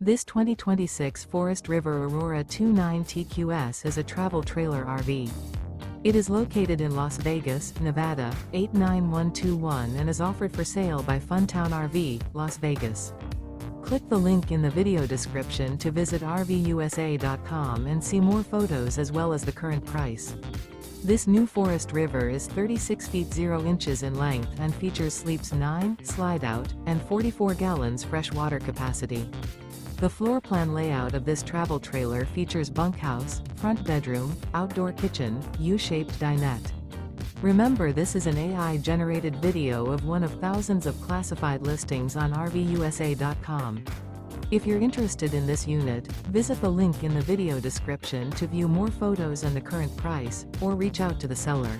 This 2026 Forest River Aurora 29 TQS is a travel trailer RV. It is located in Las Vegas, Nevada, 89121 and is offered for sale by Funtown RV, Las Vegas. Click the link in the video description to visit RVUSA.com and see more photos as well as the current price. This new Forest River is 36 feet 0 inches in length and features sleeps 9, slide-out, and 44 gallons fresh water capacity. The floor plan layout of this travel trailer features bunkhouse, front bedroom, outdoor kitchen, U-shaped dinette. Remember, this is an AI-generated video of one of thousands of classified listings on RVUSA.com. If you're interested in this unit, visit the link in the video description to view more photos and the current price, or reach out to the seller.